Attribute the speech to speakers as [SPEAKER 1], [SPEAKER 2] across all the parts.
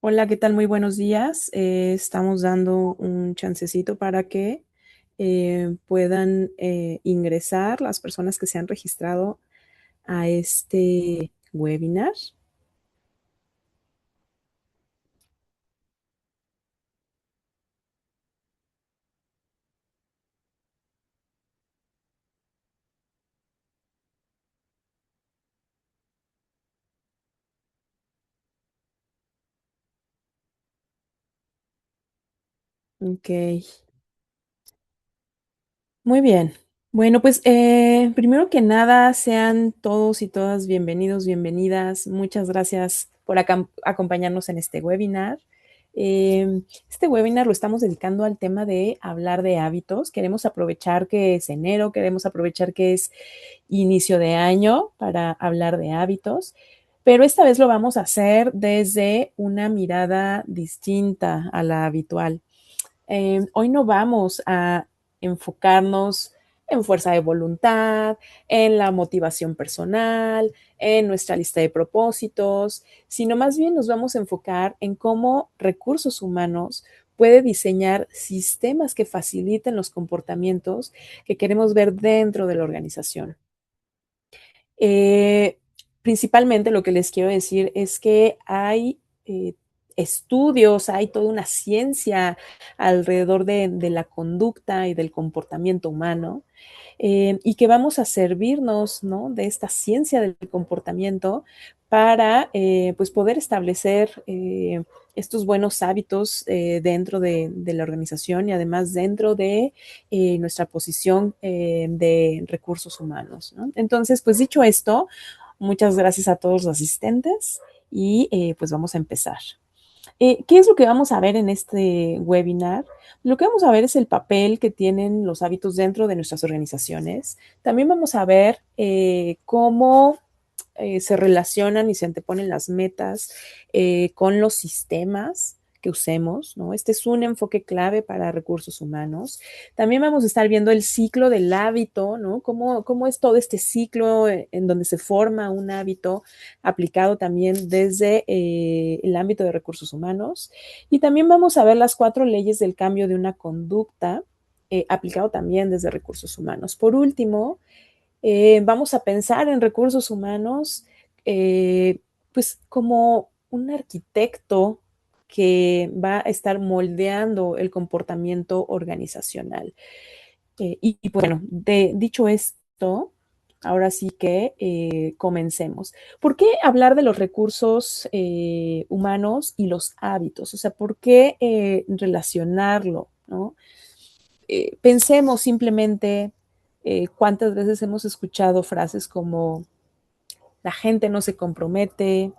[SPEAKER 1] Hola, ¿qué tal? Muy buenos días. Estamos dando un chancecito para que puedan ingresar las personas que se han registrado a este webinar. Ok, muy bien. Bueno, pues primero que nada, sean todos y todas bienvenidos, bienvenidas. Muchas gracias por acompañarnos en este webinar. Este webinar lo estamos dedicando al tema de hablar de hábitos. Queremos aprovechar que es enero, queremos aprovechar que es inicio de año para hablar de hábitos, pero esta vez lo vamos a hacer desde una mirada distinta a la habitual. Hoy no vamos a enfocarnos en fuerza de voluntad, en la motivación personal, en nuestra lista de propósitos, sino más bien nos vamos a enfocar en cómo recursos humanos puede diseñar sistemas que faciliten los comportamientos que queremos ver dentro de la organización. Eh, Principalmente lo que les quiero decir es que hay estudios, hay toda una ciencia alrededor de la conducta y del comportamiento humano, y que vamos a servirnos, ¿no?, de esta ciencia del comportamiento para pues poder establecer estos buenos hábitos dentro de la organización y además dentro de nuestra posición de recursos humanos, ¿no? Entonces, pues dicho esto, muchas gracias a todos los asistentes y pues vamos a empezar. ¿Qué es lo que vamos a ver en este webinar? Lo que vamos a ver es el papel que tienen los hábitos dentro de nuestras organizaciones. También vamos a ver cómo se relacionan y se anteponen las metas con los sistemas que usemos, ¿no? Este es un enfoque clave para recursos humanos. También vamos a estar viendo el ciclo del hábito, ¿no? Cómo es todo este ciclo en donde se forma un hábito aplicado también desde el ámbito de recursos humanos. Y también vamos a ver las 4 leyes del cambio de una conducta aplicado también desde recursos humanos. Por último, vamos a pensar en recursos humanos, pues como un arquitecto que va a estar moldeando el comportamiento organizacional. Pues, bueno, dicho esto, ahora sí que comencemos. ¿Por qué hablar de los recursos humanos y los hábitos? O sea, ¿por qué relacionarlo, ¿no? Pensemos simplemente cuántas veces hemos escuchado frases como la gente no se compromete,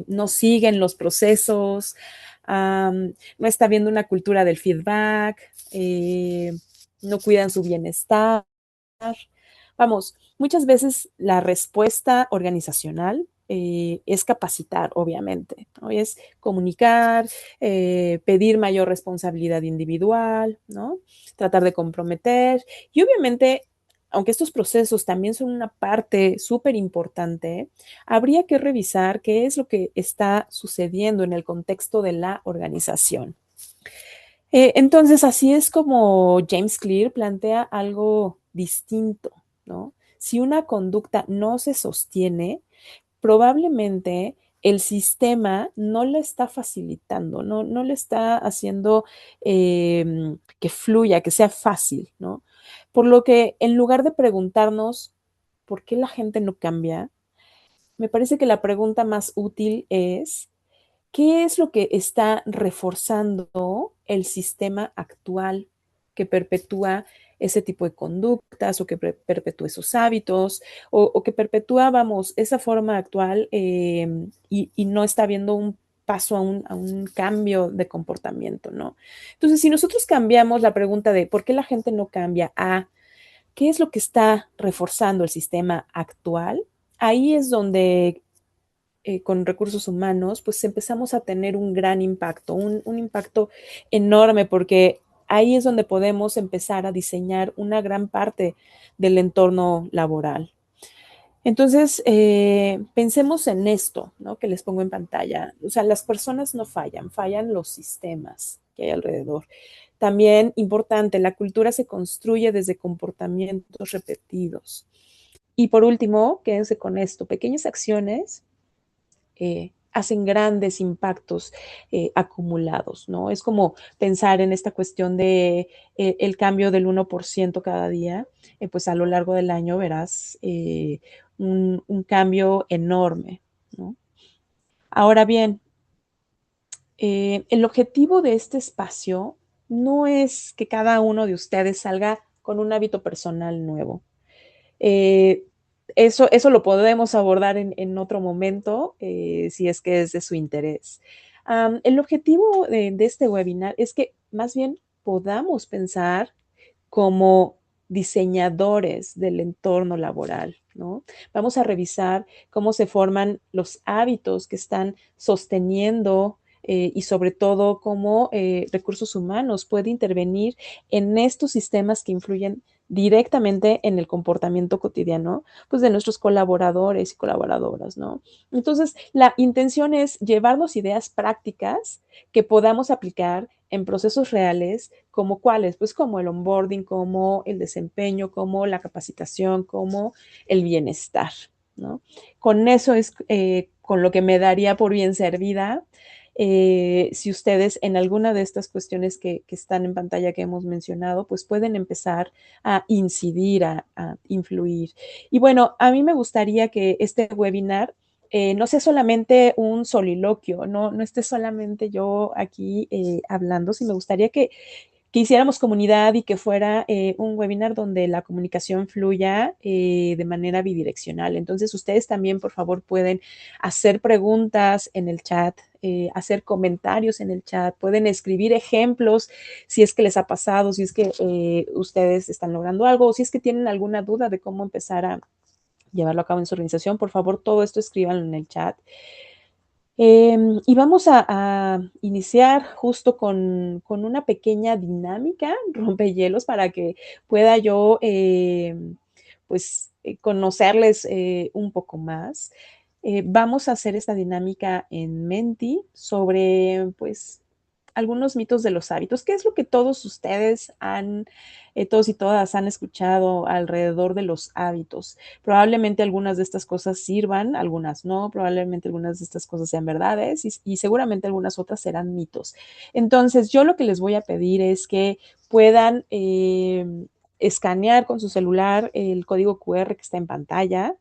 [SPEAKER 1] no siguen los procesos, no está habiendo una cultura del feedback, no cuidan su bienestar. Vamos, muchas veces la respuesta organizacional es capacitar, obviamente, ¿no? Es comunicar, pedir mayor responsabilidad individual, ¿no? Tratar de comprometer y obviamente, aunque estos procesos también son una parte súper importante, habría que revisar qué es lo que está sucediendo en el contexto de la organización. Entonces, así es como James Clear plantea algo distinto, ¿no? Si una conducta no se sostiene, probablemente el sistema no le está facilitando, no le está haciendo que fluya, que sea fácil, ¿no? Por lo que en lugar de preguntarnos por qué la gente no cambia, me parece que la pregunta más útil es, ¿qué es lo que está reforzando el sistema actual que perpetúa ese tipo de conductas o que perpetúa esos hábitos o que perpetúa, vamos, esa forma actual y no está viendo un paso a un cambio de comportamiento, ¿no? Entonces, si nosotros cambiamos la pregunta de por qué la gente no cambia a qué es lo que está reforzando el sistema actual, ahí es donde con recursos humanos, pues empezamos a tener un gran impacto, un impacto enorme, porque ahí es donde podemos empezar a diseñar una gran parte del entorno laboral. Entonces, pensemos en esto, ¿no? Que les pongo en pantalla. O sea, las personas no fallan, fallan los sistemas que hay alrededor. También importante, la cultura se construye desde comportamientos repetidos. Y por último, quédense con esto, pequeñas acciones hacen grandes impactos acumulados, ¿no? Es como pensar en esta cuestión de el cambio del 1% cada día, pues a lo largo del año verás un cambio enorme, ¿no? Ahora bien, el objetivo de este espacio no es que cada uno de ustedes salga con un hábito personal nuevo. Eh, eso lo podemos abordar en otro momento, si es que es de su interés. El objetivo de este webinar es que más bien podamos pensar como diseñadores del entorno laboral, ¿no? Vamos a revisar cómo se forman los hábitos que están sosteniendo y sobre todo cómo recursos humanos puede intervenir en estos sistemas que influyen directamente en el comportamiento cotidiano, pues de nuestros colaboradores y colaboradoras, ¿no? Entonces, la intención es llevarnos ideas prácticas que podamos aplicar en procesos reales, como cuáles, pues como el onboarding, como el desempeño, como la capacitación, como el bienestar, ¿no? Con eso es con lo que me daría por bien servida. Si ustedes en alguna de estas cuestiones que están en pantalla que hemos mencionado, pues pueden empezar a incidir, a influir. Y bueno, a mí me gustaría que este webinar no sea solamente un soliloquio, no esté solamente yo aquí hablando, sino me gustaría que hiciéramos comunidad y que fuera un webinar donde la comunicación fluya de manera bidireccional. Entonces, ustedes también, por favor, pueden hacer preguntas en el chat, hacer comentarios en el chat, pueden escribir ejemplos si es que les ha pasado, si es que ustedes están logrando algo o si es que tienen alguna duda de cómo empezar a llevarlo a cabo en su organización. Por favor, todo esto escríbanlo en el chat. Y vamos a iniciar justo con una pequeña dinámica, rompehielos, para que pueda yo, pues, conocerles un poco más. Vamos a hacer esta dinámica en Menti sobre, pues, algunos mitos de los hábitos. ¿Qué es lo que todos ustedes han, todos y todas han escuchado alrededor de los hábitos? Probablemente algunas de estas cosas sirvan, algunas no, probablemente algunas de estas cosas sean verdades y seguramente algunas otras serán mitos. Entonces, yo lo que les voy a pedir es que puedan escanear con su celular el código QR que está en pantalla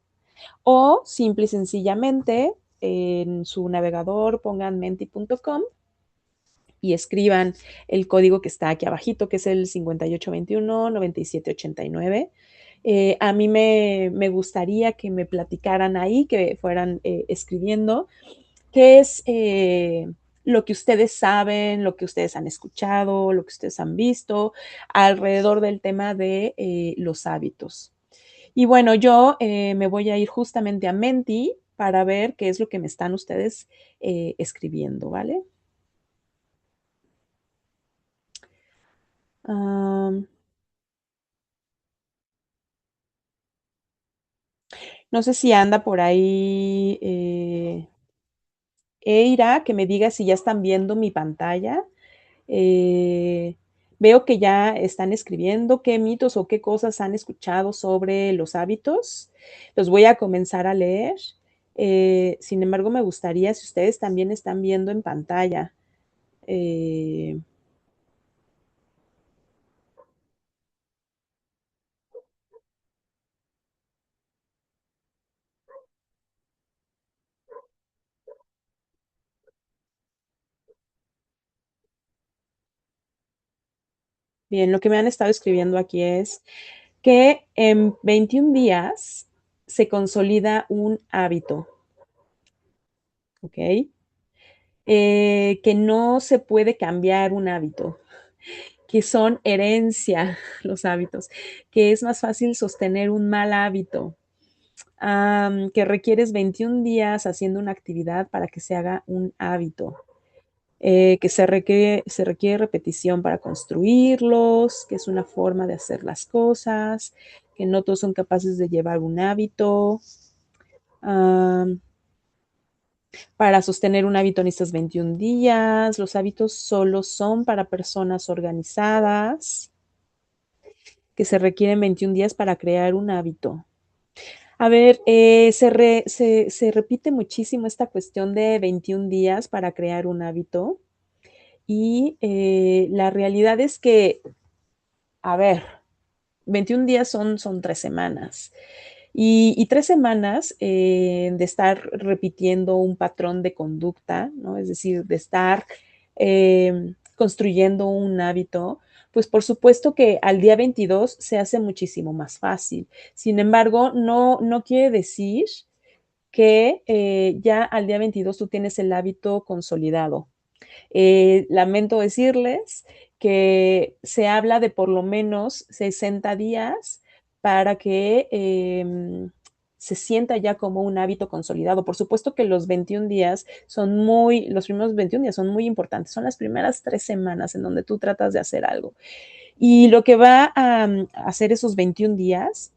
[SPEAKER 1] o simple y sencillamente en su navegador pongan menti.com y escriban el código que está aquí abajito, que es el 5821-9789. A mí me gustaría que me platicaran ahí, que fueran escribiendo qué es lo que ustedes saben, lo que ustedes han escuchado, lo que ustedes han visto alrededor del tema de los hábitos. Y bueno, yo me voy a ir justamente a Menti para ver qué es lo que me están ustedes escribiendo, ¿vale? Um, No sé si anda por ahí Eira, que me diga si ya están viendo mi pantalla. Eh, Veo que ya están escribiendo qué mitos o qué cosas han escuchado sobre los hábitos. Los voy a comenzar a leer. Sin embargo, me gustaría si ustedes también están viendo en pantalla. Eh, Bien, lo que me han estado escribiendo aquí es que en 21 días se consolida un hábito, ¿ok? Que no se puede cambiar un hábito, que son herencia los hábitos, que es más fácil sostener un mal hábito, que requieres 21 días haciendo una actividad para que se haga un hábito, que se requiere repetición para construirlos, que es una forma de hacer las cosas, que no todos son capaces de llevar un hábito. Um, para sostener un hábito necesitas 21 días. Los hábitos solo son para personas organizadas, que se requieren 21 días para crear un hábito. A ver, se repite muchísimo esta cuestión de 21 días para crear un hábito y la realidad es que, a ver, 21 días son 3 semanas. Y 3 semanas de estar repitiendo un patrón de conducta, ¿no? Es decir, de estar construyendo un hábito, pues por supuesto que al día 22 se hace muchísimo más fácil. Sin embargo, no quiere decir que ya al día 22 tú tienes el hábito consolidado. Lamento decirles que se habla de por lo menos 60 días para que se sienta ya como un hábito consolidado. Por supuesto que los 21 días los primeros 21 días son muy importantes, son las primeras 3 semanas en donde tú tratas de hacer algo. Y lo que va a hacer esos 21 días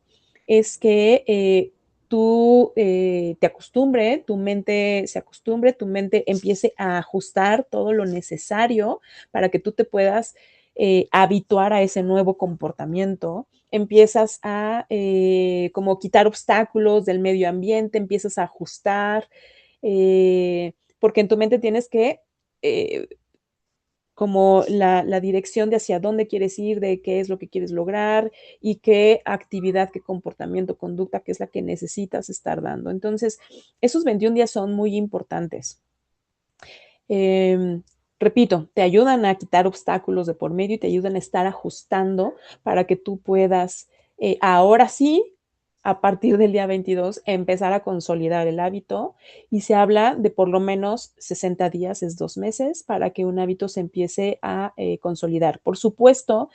[SPEAKER 1] es que tú te acostumbre, tu mente se acostumbre, tu mente empiece a ajustar todo lo necesario para que tú te puedas habituar a ese nuevo comportamiento. Empiezas a como quitar obstáculos del medio ambiente, empiezas a ajustar, porque en tu mente tienes que como la dirección de hacia dónde quieres ir, de qué es lo que quieres lograr y qué actividad, qué comportamiento, conducta, qué es la que necesitas estar dando. Entonces, esos 21 días son muy importantes. Eh, repito, te ayudan a quitar obstáculos de por medio y te ayudan a estar ajustando para que tú puedas, ahora sí, a partir del día 22, empezar a consolidar el hábito y se habla de por lo menos 60 días, es 2 meses, para que un hábito se empiece a consolidar. Por supuesto,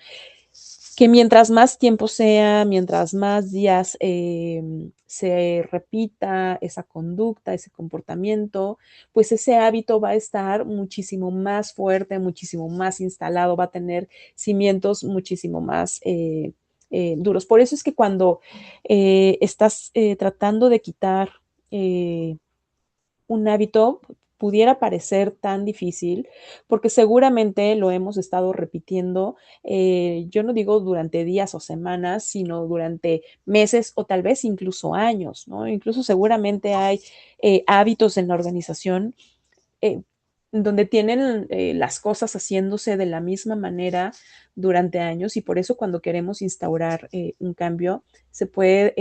[SPEAKER 1] que mientras más tiempo sea, mientras más días se repita esa conducta, ese comportamiento, pues ese hábito va a estar muchísimo más fuerte, muchísimo más instalado, va a tener cimientos muchísimo más duros. Por eso es que cuando estás tratando de quitar un hábito pudiera parecer tan difícil, porque seguramente lo hemos estado repitiendo, yo no digo durante días o semanas, sino durante meses o tal vez incluso años, ¿no? Incluso seguramente hay hábitos en la organización eh, donde tienen las cosas haciéndose de la misma manera durante años y por eso cuando queremos instaurar un cambio se puede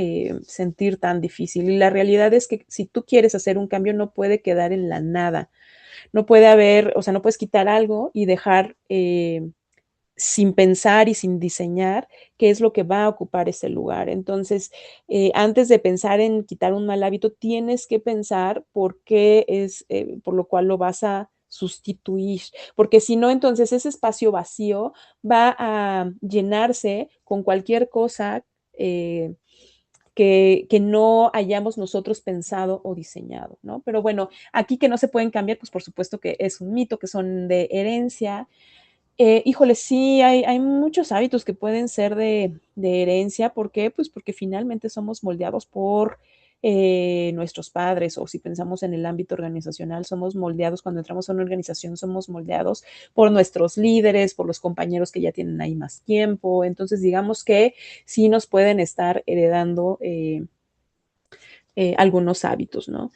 [SPEAKER 1] sentir tan difícil. Y la realidad es que si tú quieres hacer un cambio no puede quedar en la nada. No puede haber, o sea, no puedes quitar algo y dejar sin pensar y sin diseñar qué es lo que va a ocupar ese lugar. Entonces, antes de pensar en quitar un mal hábito, tienes que pensar por qué es, por lo cual lo vas a sustituir, porque si no, entonces ese espacio vacío va a llenarse con cualquier cosa que no hayamos nosotros pensado o diseñado, ¿no? Pero bueno, aquí que no se pueden cambiar, pues por supuesto que es un mito, que son de herencia, híjole, sí, hay muchos hábitos que pueden ser de herencia. ¿Por qué? Pues porque finalmente somos moldeados por nuestros padres, o si pensamos en el ámbito organizacional, somos moldeados cuando entramos a una organización, somos moldeados por nuestros líderes, por los compañeros que ya tienen ahí más tiempo. Entonces, digamos que sí nos pueden estar heredando algunos hábitos, ¿no?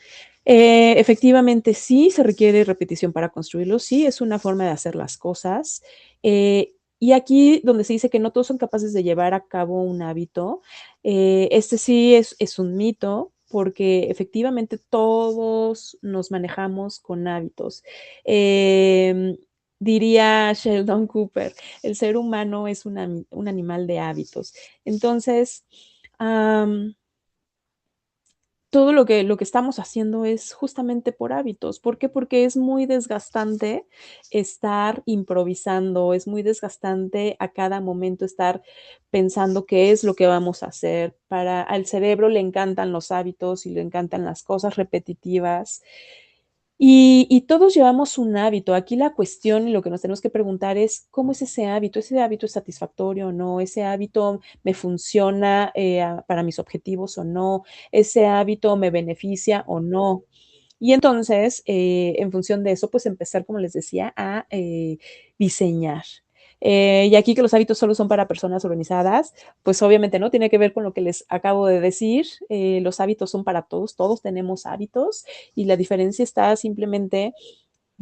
[SPEAKER 1] Efectivamente, sí se requiere repetición para construirlo, sí es una forma de hacer las cosas. Y aquí donde se dice que no todos son capaces de llevar a cabo un hábito, este sí es un mito, porque efectivamente todos nos manejamos con hábitos. Diría Sheldon Cooper, el ser humano es un animal de hábitos. Entonces, todo lo que estamos haciendo es justamente por hábitos. ¿Por qué? Porque es muy desgastante estar improvisando, es muy desgastante a cada momento estar pensando qué es lo que vamos a hacer. Al cerebro le encantan los hábitos y le encantan las cosas repetitivas. Y todos llevamos un hábito. Aquí la cuestión y lo que nos tenemos que preguntar es, ¿cómo es ese hábito? ¿Ese hábito es satisfactorio o no? ¿Ese hábito me funciona, para mis objetivos o no? ¿Ese hábito me beneficia o no? Y entonces, en función de eso, pues empezar, como les decía, a diseñar. Y aquí que los hábitos solo son para personas organizadas, pues obviamente no tiene que ver con lo que les acabo de decir. Los hábitos son para todos, todos tenemos hábitos y la diferencia está simplemente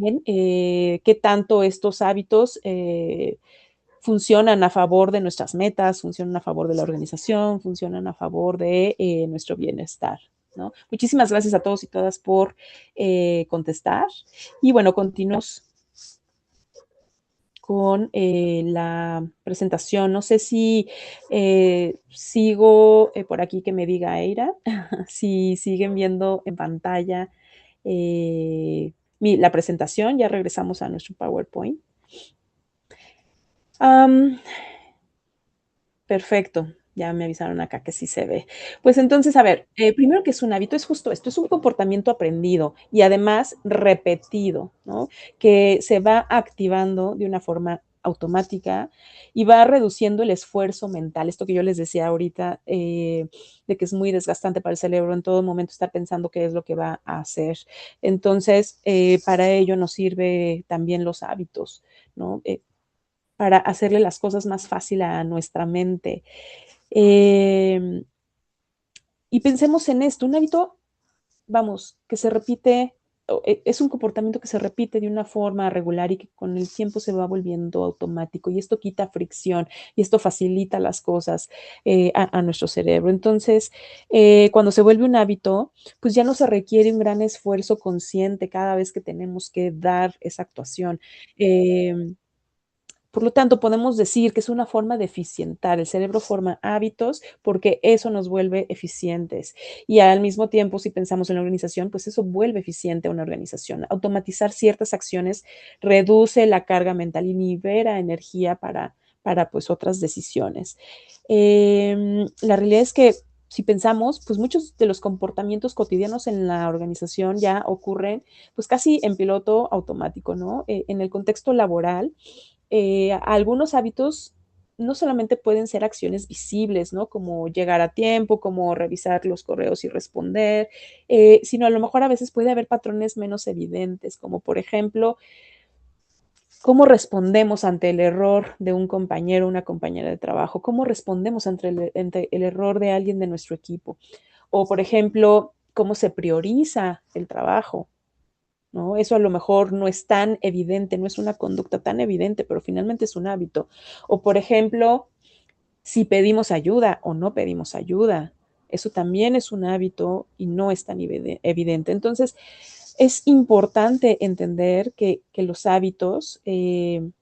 [SPEAKER 1] en qué tanto estos hábitos funcionan a favor de nuestras metas, funcionan a favor de la organización, funcionan a favor de nuestro bienestar. ¿No? Muchísimas gracias a todos y todas por contestar. Y bueno, continuamos con la presentación. No sé si sigo por aquí que me diga Eira, si siguen viendo en pantalla la presentación. Ya regresamos a nuestro PowerPoint. Um, Perfecto, ya me avisaron acá que sí se ve. Pues entonces, a ver, primero que es un hábito, es justo esto, es un comportamiento aprendido y además repetido, ¿no? Que se va activando de una forma automática y va reduciendo el esfuerzo mental. Esto que yo les decía ahorita, de que es muy desgastante para el cerebro en todo momento estar pensando qué es lo que va a hacer. Entonces, para ello nos sirve también los hábitos, ¿no? Para hacerle las cosas más fácil a nuestra mente. Eh, y pensemos en esto, un hábito, vamos, que se repite, es un comportamiento que se repite de una forma regular y que con el tiempo se va volviendo automático y esto quita fricción y esto facilita las cosas a nuestro cerebro. Entonces, cuando se vuelve un hábito, pues ya no se requiere un gran esfuerzo consciente cada vez que tenemos que dar esa actuación. Por lo tanto, podemos decir que es una forma de eficientar. El cerebro forma hábitos porque eso nos vuelve eficientes. Y al mismo tiempo, si pensamos en la organización, pues eso vuelve eficiente a una organización. Automatizar ciertas acciones reduce la carga mental y libera energía para pues otras decisiones. La realidad es que si pensamos, pues muchos de los comportamientos cotidianos en la organización ya ocurren pues casi en piloto automático, ¿no? En el contexto laboral, algunos hábitos no solamente pueden ser acciones visibles, ¿no? Como llegar a tiempo, como revisar los correos y responder, sino a lo mejor a veces puede haber patrones menos evidentes, como por ejemplo, cómo respondemos ante el error de un compañero o una compañera de trabajo, cómo respondemos ante el error de alguien de nuestro equipo, o por ejemplo, cómo se prioriza el trabajo, ¿no? Eso a lo mejor no es tan evidente, no es una conducta tan evidente, pero finalmente es un hábito. O, por ejemplo, si pedimos ayuda o no pedimos ayuda, eso también es un hábito y no es tan evidente. Entonces, es importante entender que los hábitos, no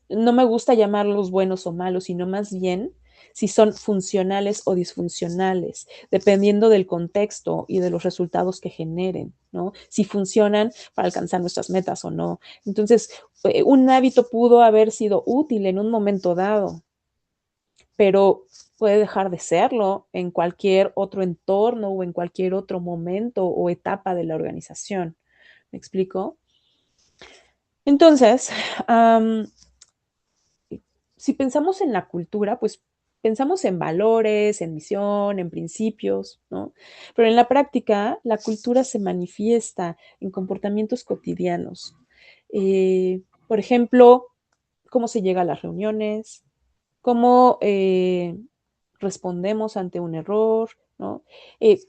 [SPEAKER 1] me gusta llamarlos buenos o malos, sino más bien si son funcionales o disfuncionales, dependiendo del contexto y de los resultados que generen, ¿no? Si funcionan para alcanzar nuestras metas o no. Entonces, un hábito pudo haber sido útil en un momento dado, pero puede dejar de serlo en cualquier otro entorno o en cualquier otro momento o etapa de la organización. ¿Me explico? Entonces, si pensamos en la cultura, pues pensamos en valores, en misión, en principios, ¿no? Pero en la práctica, la cultura se manifiesta en comportamientos cotidianos. Por ejemplo, cómo se llega a las reuniones, cómo respondemos ante un error, ¿no? Eh,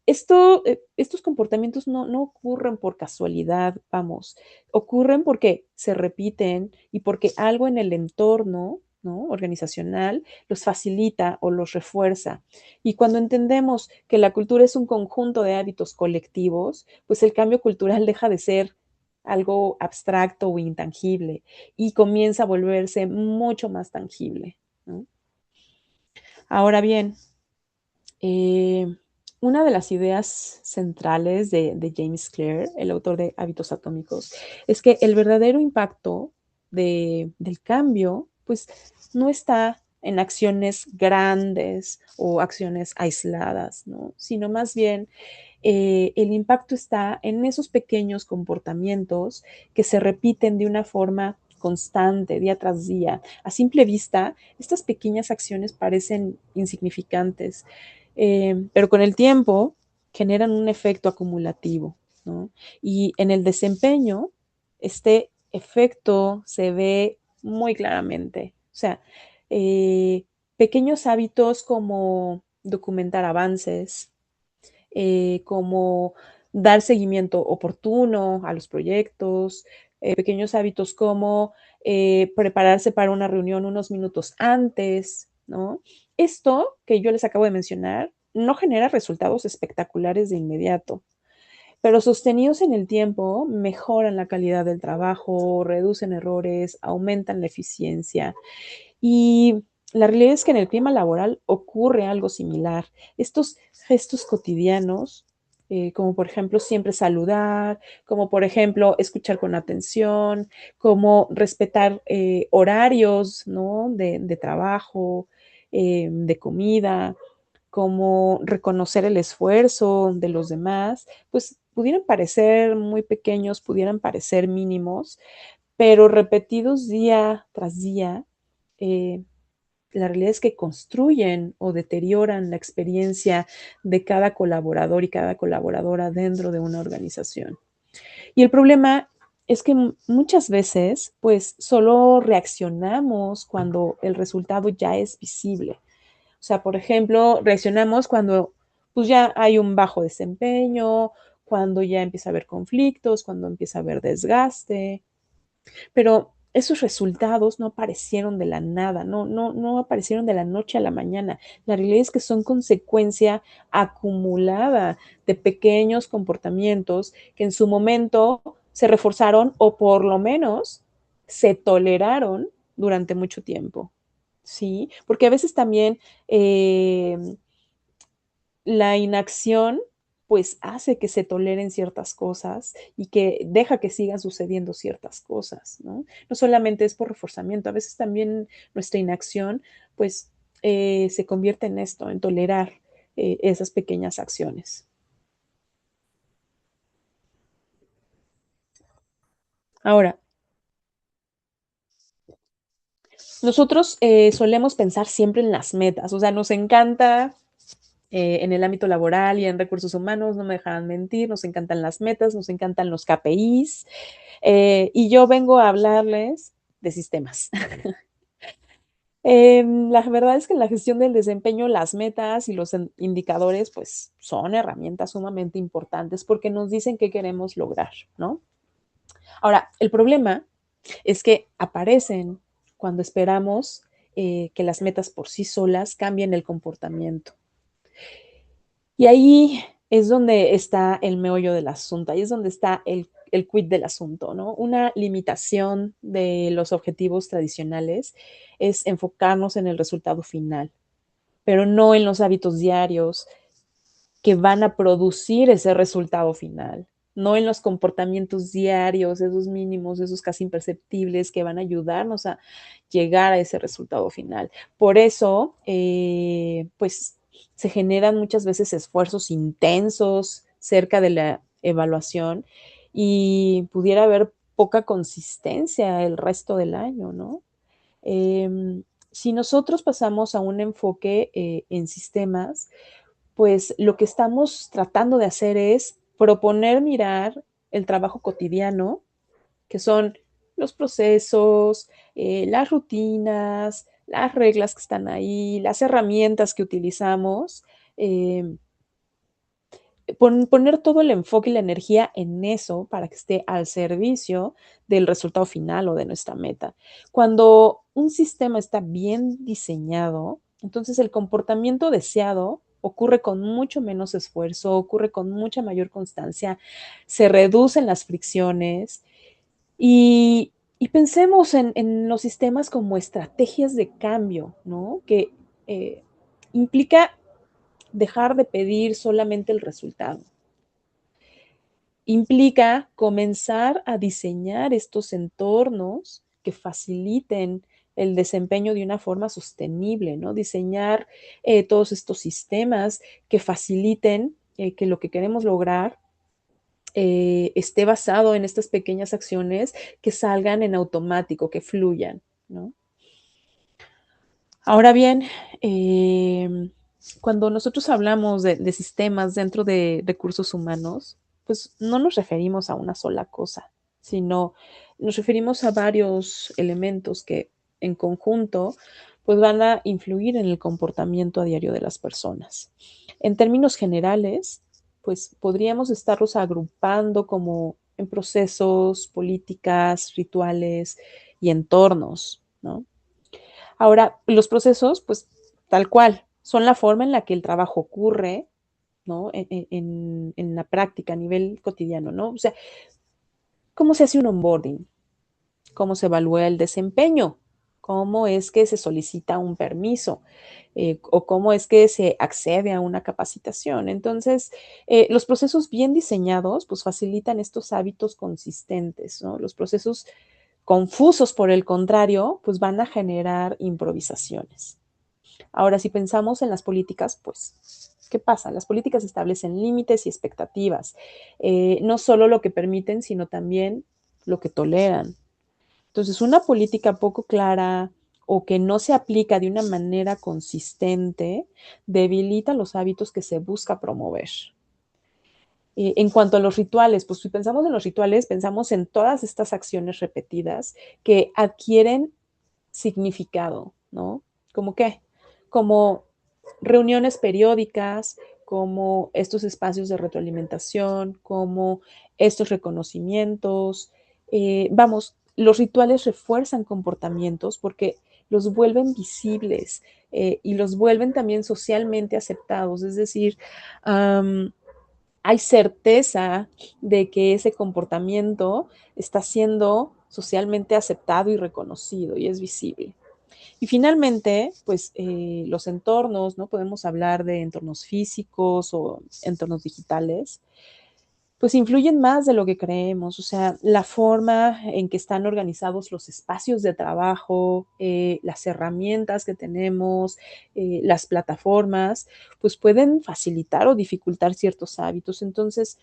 [SPEAKER 1] estos comportamientos no ocurren por casualidad, vamos, ocurren porque se repiten y porque algo en el entorno, ¿no? Organizacional los facilita o los refuerza. Y cuando entendemos que la cultura es un conjunto de hábitos colectivos, pues el cambio cultural deja de ser algo abstracto o intangible y comienza a volverse mucho más tangible, ¿no? Ahora bien, eh, una de las ideas centrales de James Clear, el autor de Hábitos Atómicos, es que el verdadero impacto del cambio, pues, no está en acciones grandes o acciones aisladas, ¿no? Sino más bien el impacto está en esos pequeños comportamientos que se repiten de una forma constante, día tras día. A simple vista, estas pequeñas acciones parecen insignificantes, pero con el tiempo generan un efecto acumulativo, ¿no? Y en el desempeño, este efecto se ve muy claramente. O sea, pequeños hábitos como documentar avances, como dar seguimiento oportuno a los proyectos, pequeños hábitos como prepararse para una reunión unos minutos antes, ¿no? Esto que yo les acabo de mencionar no genera resultados espectaculares de inmediato, pero sostenidos en el tiempo mejoran la calidad del trabajo, reducen errores, aumentan la eficiencia y la realidad es que en el clima laboral ocurre algo similar. Estos gestos cotidianos, como por ejemplo siempre saludar, como por ejemplo escuchar con atención, como respetar horarios, ¿no? De trabajo, de comida, como reconocer el esfuerzo de los demás, pues pudieran parecer muy pequeños, pudieran parecer mínimos, pero repetidos día tras día, eh, la realidad es que construyen o deterioran la experiencia de cada colaborador y cada colaboradora dentro de una organización. Y el problema es que muchas veces, pues, solo reaccionamos cuando el resultado ya es visible. O sea, por ejemplo, reaccionamos cuando pues ya hay un bajo desempeño, cuando ya empieza a haber conflictos, cuando empieza a haber desgaste, pero esos resultados no aparecieron de la nada, no aparecieron de la noche a la mañana. La realidad es que son consecuencia acumulada de pequeños comportamientos que en su momento se reforzaron o por lo menos se toleraron durante mucho tiempo. Sí, porque a veces también la inacción pues hace que se toleren ciertas cosas y que deja que sigan sucediendo ciertas cosas, ¿no? No solamente es por reforzamiento, a veces también nuestra inacción pues se convierte en esto, en tolerar esas pequeñas acciones. Ahora, nosotros solemos pensar siempre en las metas, o sea, nos encanta en el ámbito laboral y en recursos humanos, no me dejarán mentir, nos encantan las metas, nos encantan los KPIs, y yo vengo a hablarles de sistemas. La verdad es que en la gestión del desempeño, las metas y los indicadores, pues son herramientas sumamente importantes porque nos dicen qué queremos lograr, ¿no? Ahora, el problema es que aparecen cuando esperamos que las metas por sí solas cambien el comportamiento. Y ahí es donde está el meollo del asunto, ahí es donde está el quid del asunto, ¿no? Una limitación de los objetivos tradicionales es enfocarnos en el resultado final, pero no en los hábitos diarios que van a producir ese resultado final, no en los comportamientos diarios, esos mínimos, esos casi imperceptibles que van a ayudarnos a llegar a ese resultado final. Por eso, pues se generan muchas veces esfuerzos intensos cerca de la evaluación y pudiera haber poca consistencia el resto del año, ¿no? Si nosotros pasamos a un enfoque en sistemas, pues lo que estamos tratando de hacer es proponer mirar el trabajo cotidiano, que son los procesos, las rutinas, las reglas que están ahí, las herramientas que utilizamos, eh, poner todo el enfoque y la energía en eso para que esté al servicio del resultado final o de nuestra meta. Cuando un sistema está bien diseñado, entonces el comportamiento deseado ocurre con mucho menos esfuerzo, ocurre con mucha mayor constancia, se reducen las fricciones y pensemos en los sistemas como estrategias de cambio, ¿no? Que implica dejar de pedir solamente el resultado. Implica comenzar a diseñar estos entornos que faciliten el desempeño de una forma sostenible, ¿no? Diseñar todos estos sistemas que faciliten que lo que queremos lograr esté basado en estas pequeñas acciones que salgan en automático, que fluyan, ¿no? Ahora bien, cuando nosotros hablamos de sistemas dentro de recursos humanos, pues no nos referimos a una sola cosa, sino nos referimos a varios elementos que en conjunto pues van a influir en el comportamiento a diario de las personas. En términos generales, pues podríamos estarlos agrupando como en procesos, políticas, rituales y entornos, ¿no? Ahora, los procesos, pues tal cual, son la forma en la que el trabajo ocurre, ¿no? En la práctica, a nivel cotidiano, ¿no? O sea, ¿cómo se hace un onboarding? ¿Cómo se evalúa el desempeño? ¿Cómo es que se solicita un permiso? O cómo es que se accede a una capacitación. Entonces, los procesos bien diseñados, pues facilitan estos hábitos consistentes, ¿no? Los procesos confusos, por el contrario, pues van a generar improvisaciones. Ahora, si pensamos en las políticas, pues, ¿qué pasa? Las políticas establecen límites y expectativas, no solo lo que permiten, sino también lo que toleran. Entonces, una política poco clara o que no se aplica de una manera consistente debilita los hábitos que se busca promover. En cuanto a los rituales, pues si pensamos en los rituales, pensamos en todas estas acciones repetidas que adquieren significado, ¿no? ¿Como qué? Como reuniones periódicas, como estos espacios de retroalimentación, como estos reconocimientos. Vamos, los rituales refuerzan comportamientos porque los vuelven visibles y los vuelven también socialmente aceptados, es decir, hay certeza de que ese comportamiento está siendo socialmente aceptado y reconocido y es visible. Y finalmente, pues los entornos, ¿no? Podemos hablar de entornos físicos o entornos digitales, pues influyen más de lo que creemos, o sea, la forma en que están organizados los espacios de trabajo, las herramientas que tenemos, las plataformas, pues pueden facilitar o dificultar ciertos hábitos. Entonces,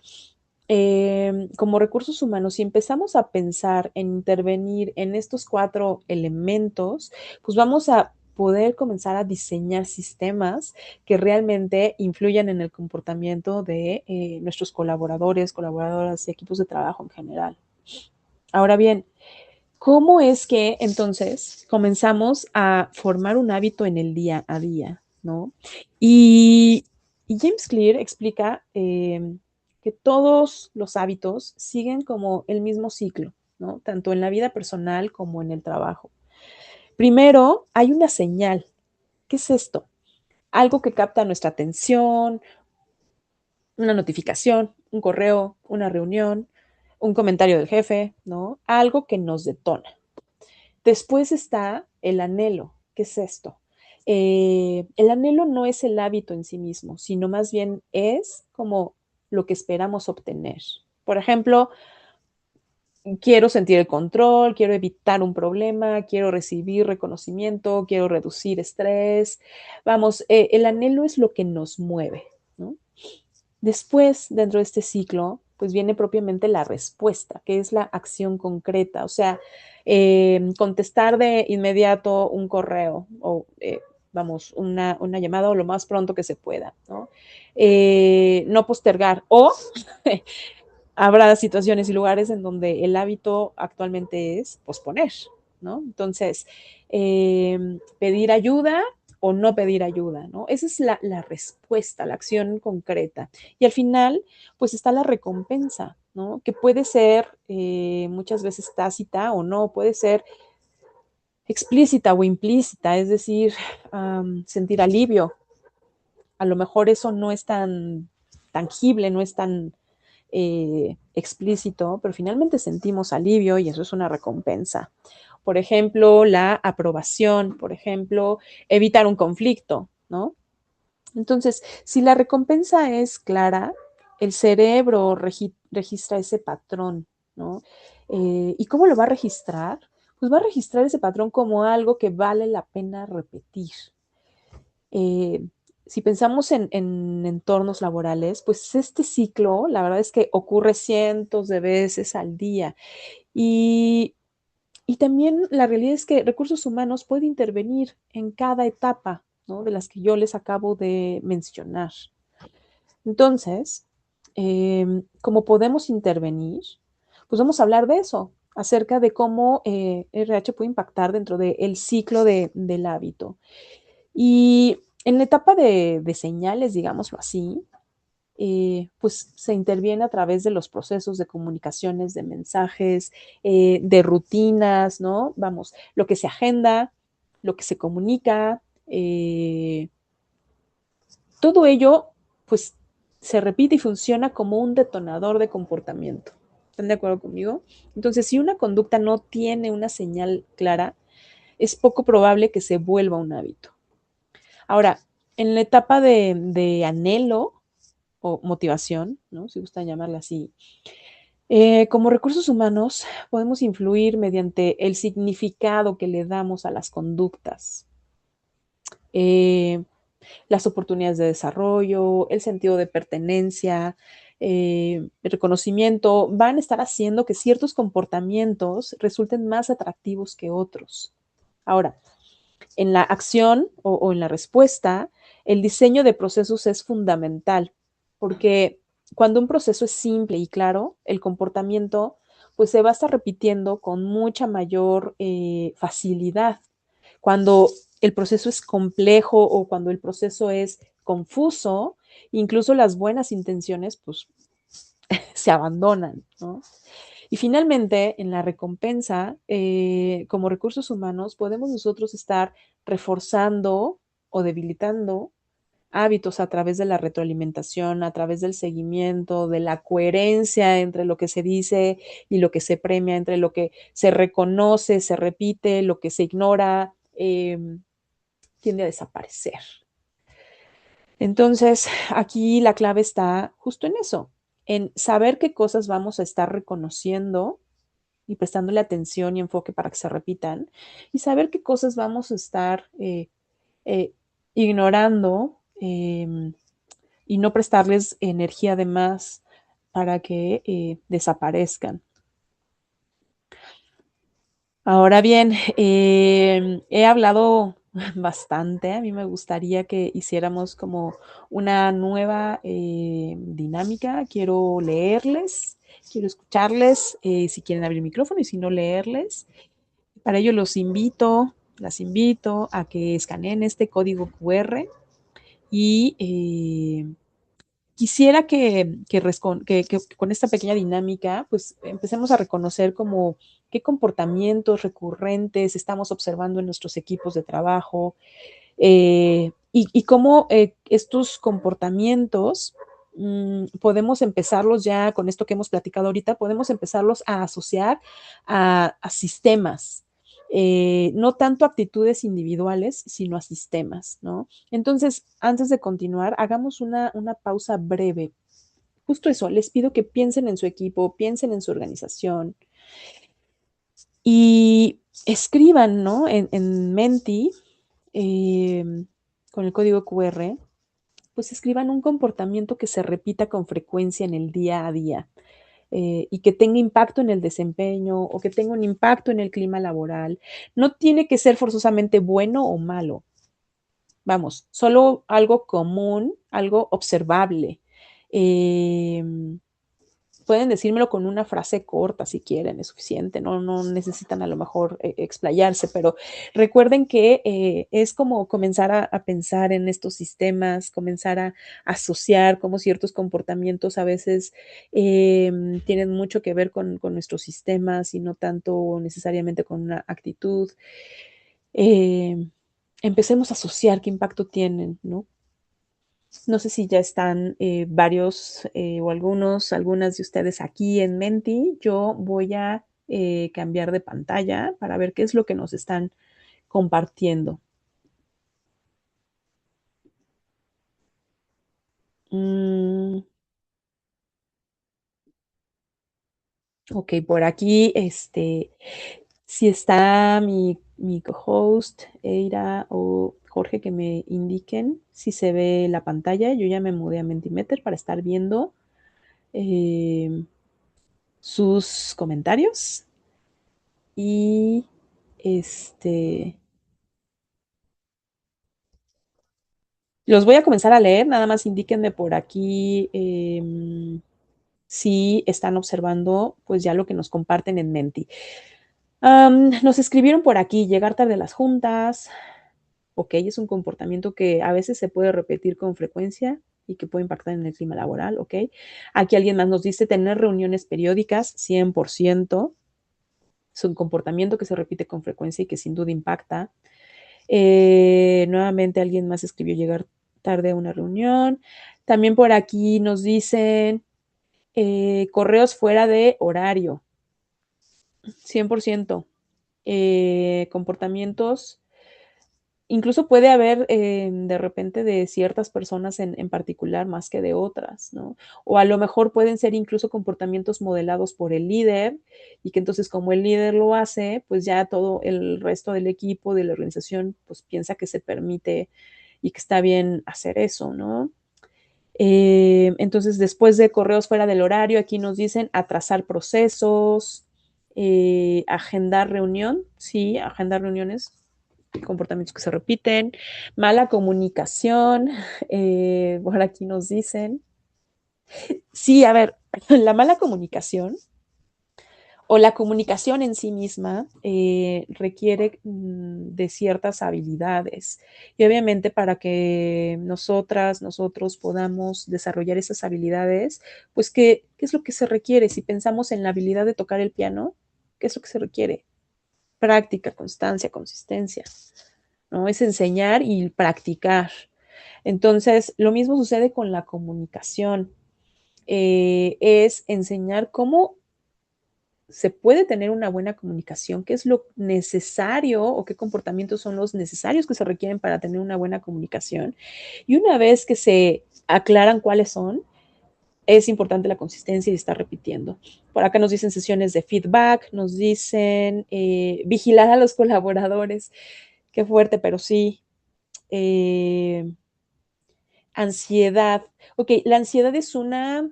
[SPEAKER 1] como recursos humanos, si empezamos a pensar en intervenir en estos cuatro elementos, pues vamos a poder comenzar a diseñar sistemas que realmente influyan en el comportamiento de nuestros colaboradores, colaboradoras y equipos de trabajo en general. Ahora bien, ¿cómo es que entonces comenzamos a formar un hábito en el día a día? ¿No? Y James Clear explica que todos los hábitos siguen como el mismo ciclo, ¿no? Tanto en la vida personal como en el trabajo. Primero, hay una señal. ¿Qué es esto? Algo que capta nuestra atención, una notificación, un correo, una reunión, un comentario del jefe, ¿no? Algo que nos detona. Después está el anhelo. ¿Qué es esto? El anhelo no es el hábito en sí mismo, sino más bien es como lo que esperamos obtener. Por ejemplo, quiero sentir el control, quiero evitar un problema, quiero recibir reconocimiento, quiero reducir estrés. Vamos, el anhelo es lo que nos mueve, ¿no? Después, dentro de este ciclo, pues viene propiamente la respuesta, que es la acción concreta, o sea, contestar de inmediato un correo o, vamos, una llamada o lo más pronto que se pueda, ¿no? No postergar o habrá situaciones y lugares en donde el hábito actualmente es posponer, ¿no? Entonces, pedir ayuda o no pedir ayuda, ¿no? Esa es la respuesta, la acción concreta. Y al final, pues está la recompensa, ¿no? Que puede ser muchas veces tácita o no, puede ser explícita o implícita, es decir, sentir alivio. A lo mejor eso no es tan tangible, no es tan explícito, pero finalmente sentimos alivio y eso es una recompensa. Por ejemplo, la aprobación, por ejemplo, evitar un conflicto, ¿no? Entonces, si la recompensa es clara, el cerebro registra ese patrón, ¿no? ¿Y cómo lo va a registrar? Pues va a registrar ese patrón como algo que vale la pena repetir. Eh, si pensamos en entornos laborales, pues este ciclo, la verdad es que ocurre cientos de veces al día. Y, y también la realidad es que recursos humanos puede intervenir en cada etapa, ¿no? De las que yo les acabo de mencionar. Entonces, como podemos intervenir, pues vamos a hablar de eso, acerca de cómo RH puede impactar dentro del ciclo del hábito. Y en la etapa de señales, digámoslo así, pues se interviene a través de los procesos de comunicaciones, de mensajes, de rutinas, ¿no? Vamos, lo que se agenda, lo que se comunica, todo ello, pues se repite y funciona como un detonador de comportamiento. ¿Están de acuerdo conmigo? Entonces, si una conducta no tiene una señal clara, es poco probable que se vuelva un hábito. Ahora, en la etapa de anhelo o motivación, ¿no? Si gustan llamarla así, como recursos humanos podemos influir mediante el significado que le damos a las conductas, eh, las oportunidades de desarrollo, el sentido de pertenencia, el reconocimiento, van a estar haciendo que ciertos comportamientos resulten más atractivos que otros. Ahora, en la acción o en la respuesta, el diseño de procesos es fundamental, porque cuando un proceso es simple y claro, el comportamiento pues se va a estar repitiendo con mucha mayor facilidad. Cuando el proceso es complejo o cuando el proceso es confuso, incluso las buenas intenciones pues se abandonan, ¿no? Y finalmente, en la recompensa, como recursos humanos, podemos nosotros estar reforzando o debilitando hábitos a través de la retroalimentación, a través del seguimiento, de la coherencia entre lo que se dice y lo que se premia, entre lo que se reconoce, se repite, lo que se ignora, tiende a desaparecer. Entonces, aquí la clave está justo en eso, en saber qué cosas vamos a estar reconociendo y prestándole atención y enfoque para que se repitan, y saber qué cosas vamos a estar eh, ignorando y no prestarles energía de más para que desaparezcan. Ahora bien, he hablado bastante. A mí me gustaría que hiciéramos como una nueva dinámica. Quiero leerles, quiero escucharles, si quieren abrir el micrófono y si no leerles. Para ello los invito, las invito a que escaneen este código QR y quisiera que con esta pequeña dinámica, pues empecemos a reconocer como qué comportamientos recurrentes estamos observando en nuestros equipos de trabajo y cómo estos comportamientos podemos empezarlos ya con esto que hemos platicado ahorita, podemos empezarlos a asociar a sistemas. No tanto actitudes individuales, sino a sistemas, ¿no? Entonces, antes de continuar, hagamos una pausa breve. Justo eso, les pido que piensen en su equipo, piensen en su organización y escriban, ¿no? En Menti, eh, con el código QR, pues escriban un comportamiento que se repita con frecuencia en el día a día y que tenga impacto en el desempeño o que tenga un impacto en el clima laboral. No tiene que ser forzosamente bueno o malo. Vamos, solo algo común, algo observable. Eh, Pueden decírmelo con una frase corta si quieren, es suficiente, no necesitan a lo mejor explayarse, pero recuerden que es como comenzar a pensar en estos sistemas, comenzar a asociar cómo ciertos comportamientos a veces tienen mucho que ver con nuestros sistemas y no tanto necesariamente con una actitud. Eh, Empecemos a asociar qué impacto tienen, ¿no? No sé si ya están varios o algunas de ustedes aquí en Menti. Yo voy a cambiar de pantalla para ver qué es lo que nos están compartiendo. Mm, ok, por aquí, si está mi mi co-host, Eira o Jorge, que me indiquen si se ve la pantalla. Yo ya me mudé a Mentimeter para estar viendo eh, sus comentarios. Y los voy a comenzar a leer, nada más indíquenme por aquí si están observando pues ya lo que nos comparten en Menti. Nos escribieron por aquí, llegar tarde a las juntas, ok, es un comportamiento que a veces se puede repetir con frecuencia y que puede impactar en el clima laboral, ok. Aquí alguien más nos dice tener reuniones periódicas, 100%, es un comportamiento que se repite con frecuencia y que sin duda impacta. Nuevamente alguien más escribió llegar tarde a una reunión. También por aquí nos dicen correos fuera de horario, 100%. Comportamientos, incluso puede haber de repente de ciertas personas en particular más que de otras, ¿no? O a lo mejor pueden ser incluso comportamientos modelados por el líder y que entonces como el líder lo hace, pues ya todo el resto del equipo, de la organización, pues piensa que se permite y que está bien hacer eso, ¿no? Entonces, después de correos fuera del horario, aquí nos dicen atrasar procesos, agendar reunión, sí, agendar reuniones, comportamientos que se repiten, mala comunicación, por aquí nos dicen. Sí, a ver, la mala comunicación o la comunicación en sí misma requiere de ciertas habilidades. Y obviamente para que nosotros podamos desarrollar esas habilidades, pues ¿qué es lo que se requiere? Si pensamos en la habilidad de tocar el piano, ¿qué es lo que se requiere? Práctica, constancia, consistencia, ¿no? Es enseñar y practicar. Entonces, lo mismo sucede con la comunicación. Es enseñar cómo se puede tener una buena comunicación, qué es lo necesario o qué comportamientos son los necesarios que se requieren para tener una buena comunicación. Y una vez que se aclaran cuáles son, es importante la consistencia y estar repitiendo. Por acá nos dicen sesiones de feedback, nos dicen vigilar a los colaboradores. Qué fuerte, pero sí. Eh, ansiedad. Ok, la ansiedad es una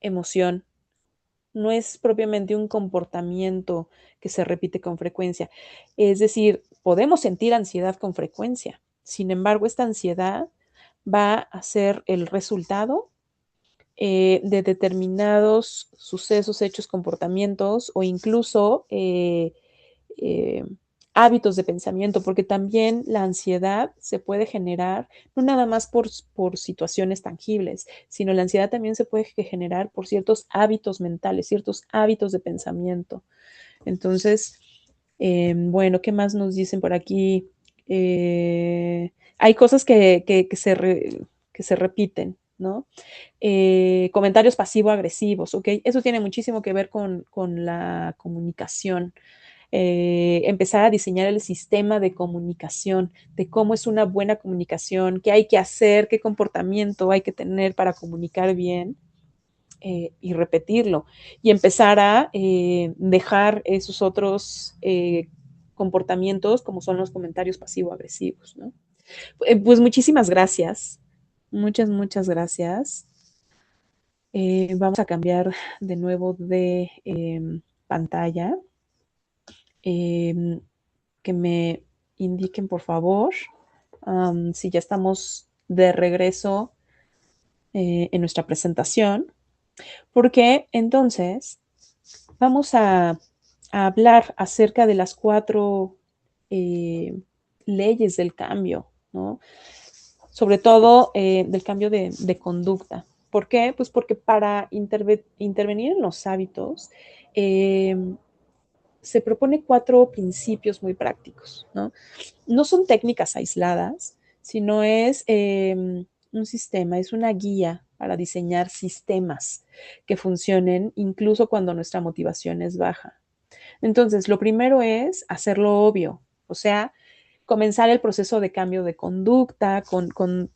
[SPEAKER 1] emoción, no es propiamente un comportamiento que se repite con frecuencia. Es decir, podemos sentir ansiedad con frecuencia. Sin embargo, esta ansiedad va a ser el resultado de determinados sucesos, hechos, comportamientos o incluso eh, hábitos de pensamiento, porque también la ansiedad se puede generar no nada más por situaciones tangibles, sino la ansiedad también se puede generar por ciertos hábitos mentales, ciertos hábitos de pensamiento. Entonces, bueno, ¿qué más nos dicen por aquí? Hay cosas que se repiten, ¿no? Comentarios pasivo-agresivos, ¿ok? Eso tiene muchísimo que ver con la comunicación. Empezar a diseñar el sistema de comunicación, de cómo es una buena comunicación, qué hay que hacer, qué comportamiento hay que tener para comunicar bien y repetirlo. Y empezar a dejar esos otros comportamientos como son los comentarios pasivo-agresivos, ¿no? Pues muchísimas gracias. Muchas gracias. Vamos a cambiar de nuevo de pantalla. Que me indiquen, por favor, si ya estamos de regreso en nuestra presentación, porque entonces vamos a hablar acerca de las 4 leyes del cambio, ¿no? Sobre todo del cambio de conducta. ¿Por qué? Pues porque para intervenir en los hábitos, se propone 4 principios muy prácticos, ¿no? No son técnicas aisladas, sino es un sistema, es una guía para diseñar sistemas que funcionen incluso cuando nuestra motivación es baja. Entonces, lo primero es hacerlo obvio, o sea, comenzar el proceso de cambio de conducta con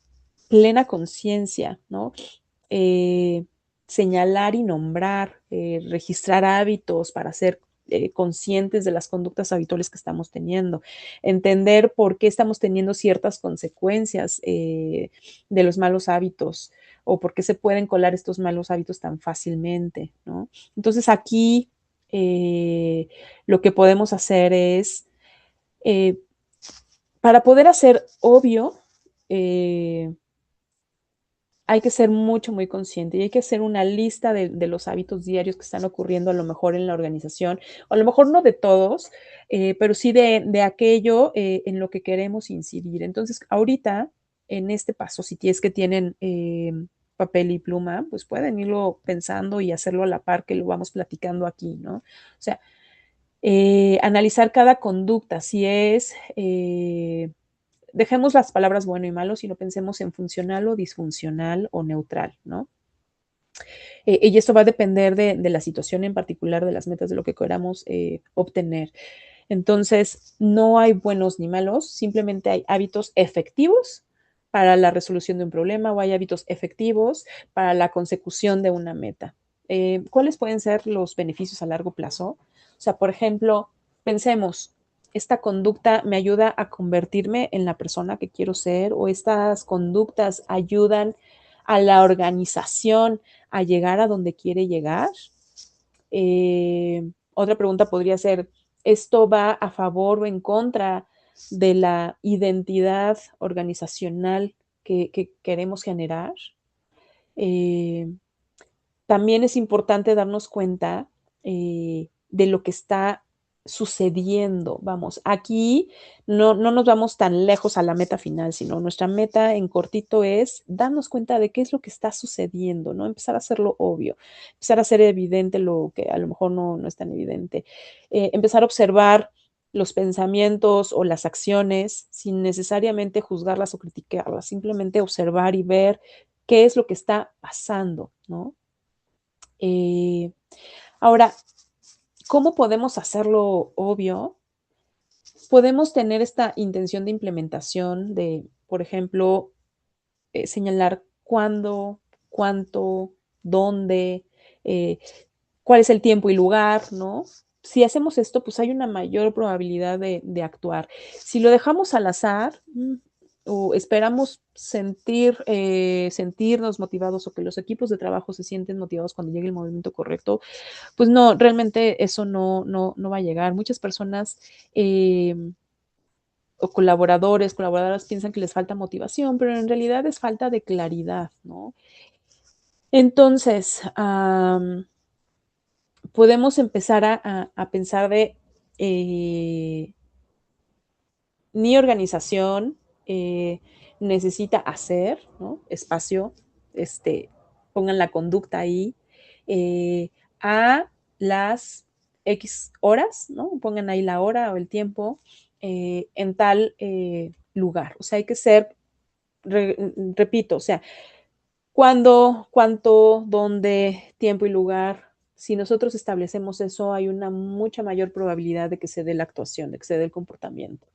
[SPEAKER 1] plena conciencia, ¿no? Eh, señalar y nombrar, registrar hábitos para hacer conscientes de las conductas habituales que estamos teniendo, entender por qué estamos teniendo ciertas consecuencias de los malos hábitos o por qué se pueden colar estos malos hábitos tan fácilmente, ¿no? Entonces aquí lo que podemos hacer es, para poder hacer obvio, hay que ser muy consciente y hay que hacer una lista de los hábitos diarios que están ocurriendo a lo mejor en la organización, o a lo mejor no de todos, pero sí de aquello en lo que queremos incidir. Entonces, ahorita, en este paso, si es que tienen papel y pluma, pues pueden irlo pensando y hacerlo a la par que lo vamos platicando aquí, ¿no? O sea, analizar cada conducta, si es dejemos las palabras bueno y malo, sino pensemos en funcional o disfuncional o neutral, ¿no? Y esto va a depender de la situación en particular, de las metas, de lo que queramos obtener. Entonces, no hay buenos ni malos, simplemente hay hábitos efectivos para la resolución de un problema o hay hábitos efectivos para la consecución de una meta. ¿Cuáles pueden ser los beneficios a largo plazo? O sea, por ejemplo, pensemos, esta conducta me ayuda a convertirme en la persona que quiero ser o estas conductas ayudan a la organización a llegar a donde quiere llegar. Otra pregunta podría ser, ¿esto va a favor o en contra de la identidad organizacional que queremos generar? Eh, También es importante darnos cuenta de lo que está sucediendo. Vamos, aquí no nos vamos tan lejos a la meta final, sino nuestra meta en cortito es darnos cuenta de qué es lo que está sucediendo, ¿no? Empezar a hacerlo obvio, empezar a hacer evidente lo que a lo mejor no es tan evidente, empezar a observar los pensamientos o las acciones sin necesariamente juzgarlas o criticarlas, simplemente observar y ver qué es lo que está pasando, ¿no? Eh, Ahora, ¿cómo podemos hacerlo obvio? Podemos tener esta intención de implementación de, por ejemplo, señalar cuándo, cuánto, dónde, eh, cuál es el tiempo y lugar, ¿no? Si hacemos esto, pues hay una mayor probabilidad de actuar. Si lo dejamos al azar o esperamos sentirnos motivados o que los equipos de trabajo se sienten motivados cuando llegue el movimiento correcto, pues no, realmente eso no va a llegar. Muchas personas o colaboradoras piensan que les falta motivación, pero en realidad es falta de claridad, ¿no? Entonces, podemos empezar a pensar de mi organización necesita hacer, ¿no? Espacio, pongan la conducta ahí, a las X horas, ¿no? Pongan ahí la hora o el tiempo en tal lugar. O sea, hay que ser, repito, o sea, cuándo, cuánto, dónde, tiempo y lugar. Si nosotros establecemos eso, hay una mucha mayor probabilidad de que se dé la actuación, de que se dé el comportamiento.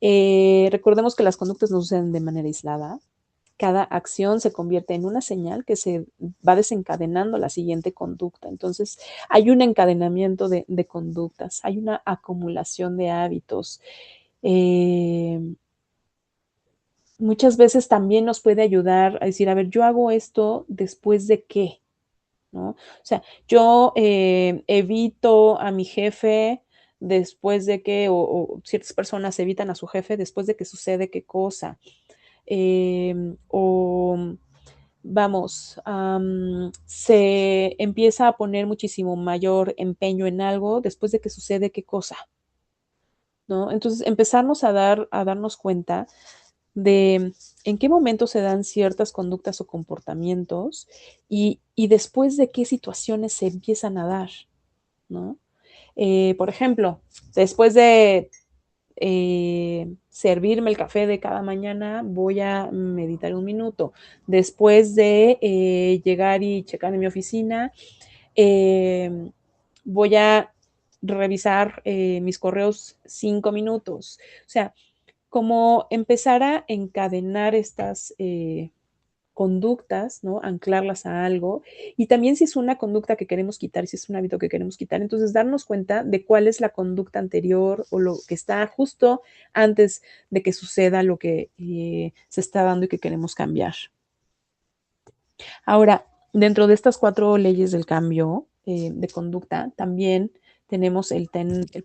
[SPEAKER 1] Recordemos que las conductas no suceden de manera aislada. Cada acción se convierte en una señal que se va desencadenando la siguiente conducta. Entonces, hay un encadenamiento de conductas, hay una acumulación de hábitos. Muchas veces también nos puede ayudar a decir, a ver, yo hago esto después de qué, ¿no? O sea, yo evito a mi jefe después de que, o ciertas personas evitan a su jefe después de que sucede qué cosa. O vamos, se empieza a poner muchísimo mayor empeño en algo después de que sucede qué cosa, ¿no? Entonces, empezarnos a darnos cuenta de en qué momento se dan ciertas conductas o comportamientos y después de qué situaciones se empiezan a dar, ¿no? Por ejemplo, después de servirme el café de cada mañana, voy a meditar un minuto. Después de llegar y checar en mi oficina, voy a revisar mis correos 5 minutos. O sea, como empezar a encadenar estas conductas, ¿no? Anclarlas a algo. Y también si es una conducta que queremos quitar, si es un hábito que queremos quitar, entonces darnos cuenta de cuál es la conducta anterior o lo que está justo antes de que suceda lo que se está dando y que queremos cambiar. Ahora, dentro de estas 4 leyes del cambio de conducta, también tenemos el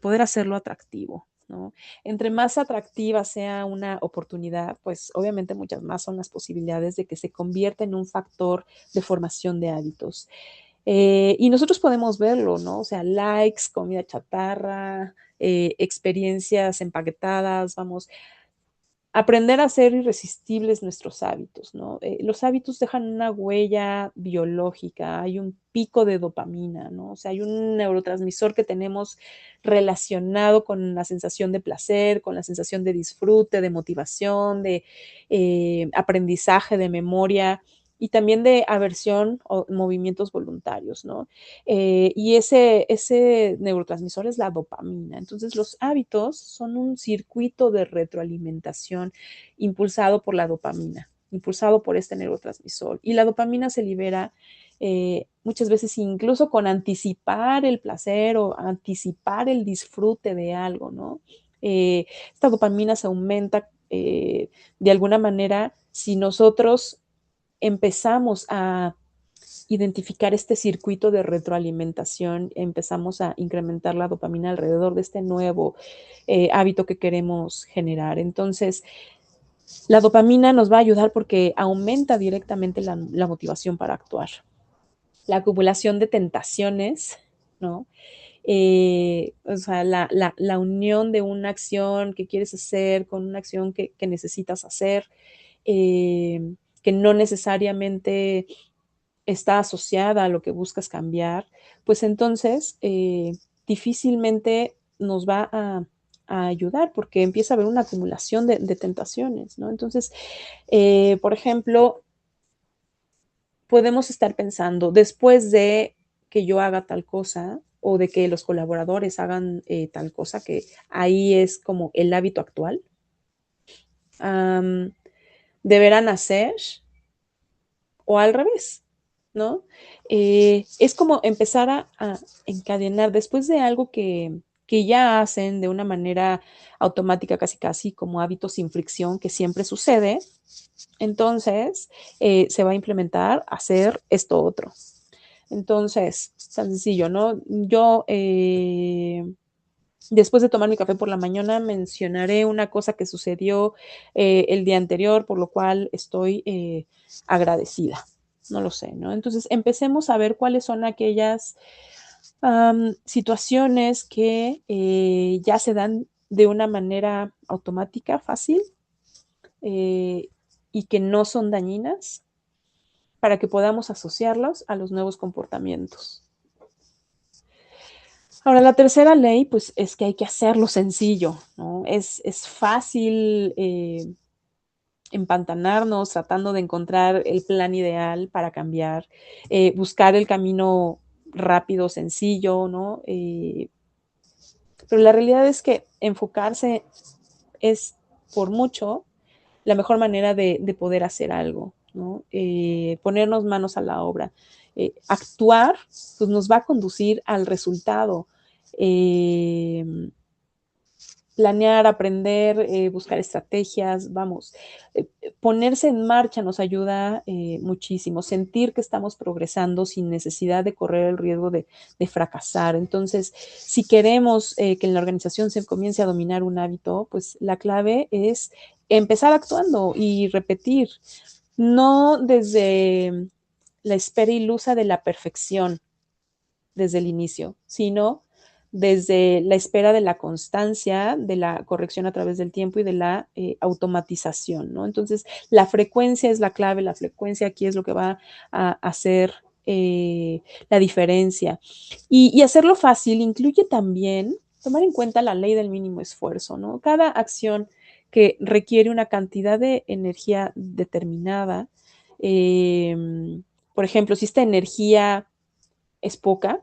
[SPEAKER 1] poder hacerlo atractivo, ¿no? Entre más atractiva sea una oportunidad, pues obviamente muchas más son las posibilidades de que se convierta en un factor de formación de hábitos. Y nosotros podemos verlo, ¿no? O sea, likes, comida chatarra, experiencias empaquetadas, vamos, aprender a ser irresistibles nuestros hábitos, ¿no? Los hábitos dejan una huella biológica, hay un pico de dopamina, ¿no? O sea, hay un neurotransmisor que tenemos relacionado con la sensación de placer, con la sensación de disfrute, de motivación, de aprendizaje, de memoria y también de aversión o movimientos voluntarios, ¿no? Y ese neurotransmisor es la dopamina. Entonces, los hábitos son un circuito de retroalimentación impulsado por la dopamina, impulsado por este neurotransmisor. Y la dopamina se libera muchas veces incluso con anticipar el placer o anticipar el disfrute de algo, ¿no? Esta dopamina se aumenta de alguna manera si nosotros empezamos a identificar este circuito de retroalimentación, empezamos a incrementar la dopamina alrededor de este nuevo hábito que queremos generar. Entonces, la dopamina nos va a ayudar porque aumenta directamente la motivación para actuar. La acumulación de tentaciones, ¿no? O sea, la unión de una acción que quieres hacer con una acción que necesitas hacer, que no necesariamente está asociada a lo que buscas cambiar, pues entonces difícilmente nos va a ayudar porque empieza a haber una acumulación de tentaciones, ¿no? Entonces, por ejemplo, podemos estar pensando, después de que yo haga tal cosa o de que los colaboradores hagan tal cosa, que ahí es como el hábito actual, um, deberán hacer o al revés, ¿no? Es como empezar a encadenar después de algo que ya hacen de una manera automática, casi casi como hábito sin fricción que siempre sucede, entonces se va a implementar hacer esto otro. Entonces, tan sencillo, ¿no? Yo después de tomar mi café por la mañana mencionaré una cosa que sucedió el día anterior, por lo cual estoy agradecida. No lo sé, ¿no? Entonces, empecemos a ver cuáles son aquellas situaciones que ya se dan de una manera automática, fácil, eh, y que no son dañinas, para que podamos asociarlos a los nuevos comportamientos. Ahora, la tercera ley, pues, es que hay que hacerlo sencillo, ¿no? Es fácil empantanarnos tratando de encontrar el plan ideal para cambiar, buscar el camino rápido, sencillo, ¿no? Pero la realidad es que enfocarse es por mucho la mejor manera de poder hacer algo, ¿no? Ponernos manos a la obra. Actuar, pues nos va a conducir al resultado. Eh, Planear, aprender, buscar estrategias, vamos, ponerse en marcha nos ayuda muchísimo, sentir que estamos progresando sin necesidad de correr el riesgo de fracasar. Entonces, si queremos que en la organización se comience a dominar un hábito, pues la clave es empezar actuando y repetir, no desde la espera ilusa de la perfección desde el inicio, sino desde la espera de la constancia, de la corrección a través del tiempo y de la automatización, ¿no? Entonces, la frecuencia es la clave, la frecuencia aquí es lo que va a hacer la diferencia. Y hacerlo fácil incluye también tomar en cuenta la ley del mínimo esfuerzo, ¿no? Cada acción que requiere una cantidad de energía determinada, por ejemplo, si esta energía es poca,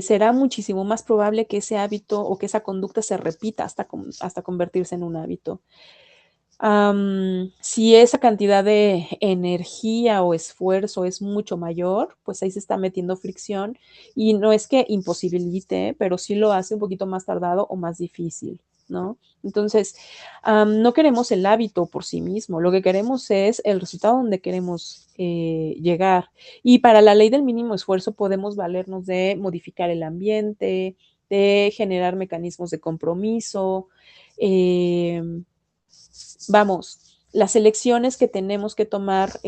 [SPEAKER 1] será muchísimo más probable que ese hábito o que esa conducta se repita hasta convertirse en un hábito. Si esa cantidad de energía o esfuerzo es mucho mayor, pues ahí se está metiendo fricción y no es que imposibilite, pero sí lo hace un poquito más tardado o más difícil, ¿no? Entonces, no queremos el hábito por sí mismo, lo que queremos es el resultado donde queremos llegar. Y para la ley del mínimo esfuerzo podemos valernos de modificar el ambiente, de generar mecanismos de compromiso. Eh, Vamos, las elecciones que tenemos que tomar